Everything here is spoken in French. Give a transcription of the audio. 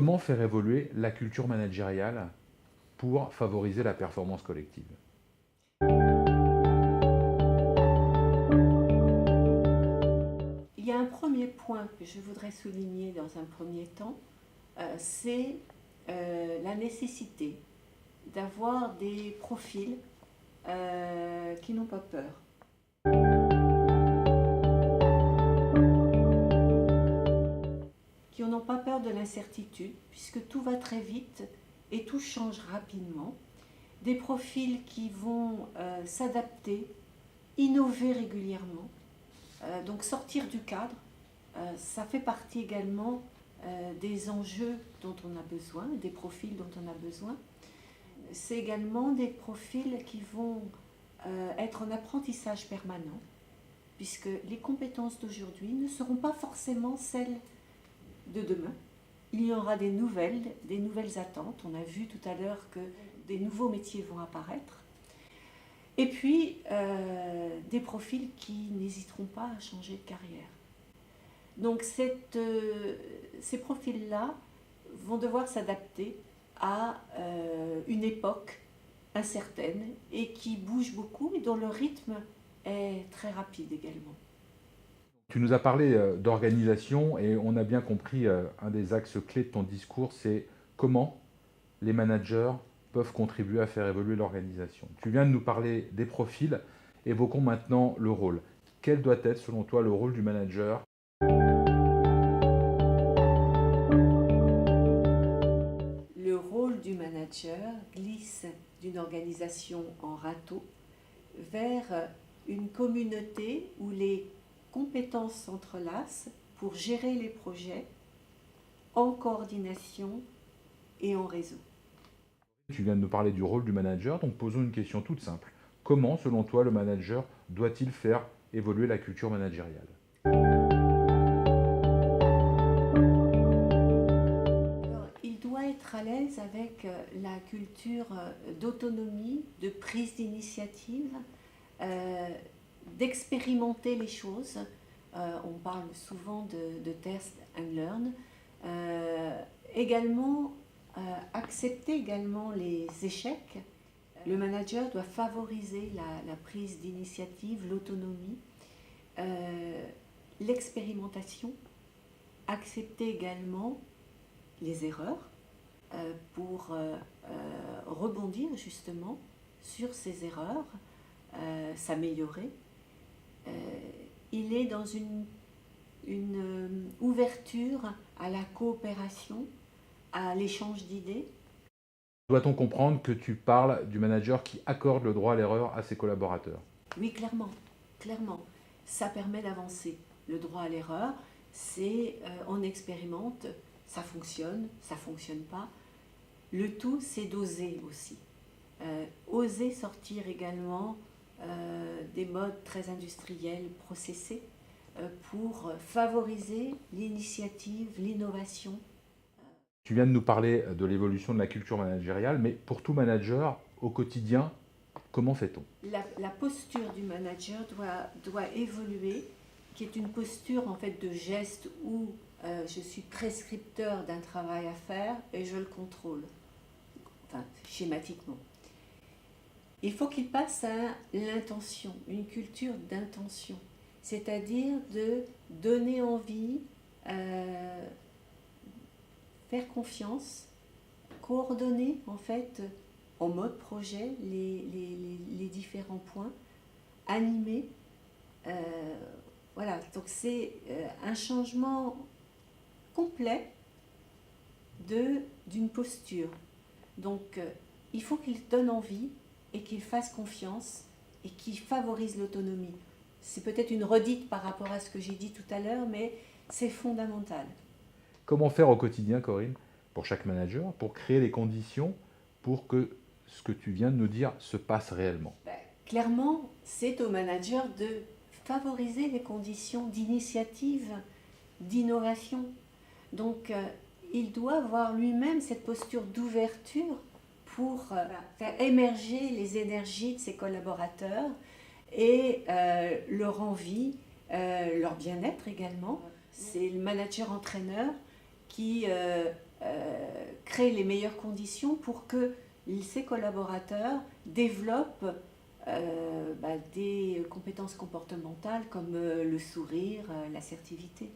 Comment faire évoluer la culture managériale pour favoriser la performance collective? Il y a un premier point que je voudrais souligner dans un premier temps, c'est la nécessité d'avoir des profils qui n'ont pas peur. Qui n'ont pas peur de l'incertitude, puisque tout va très vite et tout change rapidement. Des profils qui vont s'adapter, innover régulièrement, donc sortir du cadre, ça fait partie également des enjeux dont on a besoin, des profils dont on a besoin. C'est également des profils qui vont être en apprentissage permanent, puisque les compétences d'aujourd'hui ne seront pas forcément celles de demain. Il y aura des nouvelles attentes. On a vu tout à l'heure que des nouveaux métiers vont apparaître. Et puis, des profils qui n'hésiteront pas à changer de carrière. Donc, ces profils-là vont devoir s'adapter à une époque incertaine et qui bouge beaucoup et dont le rythme est très rapide également. Tu nous as parlé d'organisation et on a bien compris un des axes clés de ton discours, c'est comment les managers peuvent contribuer à faire évoluer l'organisation. Tu viens de nous parler des profils, évoquons maintenant le rôle. Quel doit être selon toi le rôle du manager? Le rôle du manager glisse d'une organisation en râteau vers une communauté où les compétences s'entrelacent pour gérer les projets en coordination et en réseau. Tu viens de nous parler du rôle du manager, donc posons une question toute simple. Comment, selon toi, le manager doit-il faire évoluer la culture managériale? Alors, il doit être à l'aise avec la culture d'autonomie, de prise d'initiative, d'expérimenter les choses. On parle souvent de test and learn. Également, accepter également les échecs. Le manager doit favoriser la prise d'initiative, l'autonomie, l'expérimentation, accepter également les erreurs pour rebondir justement sur ces erreurs, s'améliorer. Il est dans une ouverture à la coopération, à l'échange d'idées. Doit-on comprendre que tu parles du manager qui accorde le droit à l'erreur à ses collaborateurs? Oui, clairement, clairement. Ça permet d'avancer. Le droit à l'erreur, c'est on expérimente, ça fonctionne pas. Le tout, c'est d'oser aussi. Oser sortir également des modes très industriels, processés, pour favoriser l'initiative, l'innovation. Tu viens de nous parler de l'évolution de la culture managériale, mais pour tout manager, au quotidien, comment fait-on? La posture du manager doit évoluer, qui est une posture en fait de geste où je suis prescripteur d'un travail à faire et je le contrôle, enfin schématiquement. Il faut qu'il passe à l'intention, une culture d'intention, c'est-à-dire de donner envie, faire confiance, coordonner en fait en mode projet les différents points, animer. Voilà, donc c'est un changement complet d'une posture. Donc il faut qu'il donne envie et qu'il fasse confiance et qu'il favorise l'autonomie. C'est peut-être une redite par rapport à ce que j'ai dit tout à l'heure, mais c'est fondamental. Comment faire au quotidien, Corinne, pour chaque manager, pour créer les conditions pour que ce que tu viens de nous dire se passe réellement? Clairement, c'est au manager de favoriser les conditions d'initiative, d'innovation. Donc, il doit avoir lui-même cette posture d'ouverture pour faire émerger les énergies de ses collaborateurs et leur envie, leur bien-être également. C'est le manager-entraîneur qui crée les meilleures conditions pour que ces collaborateurs développent des compétences comportementales comme le sourire, l'assertivité.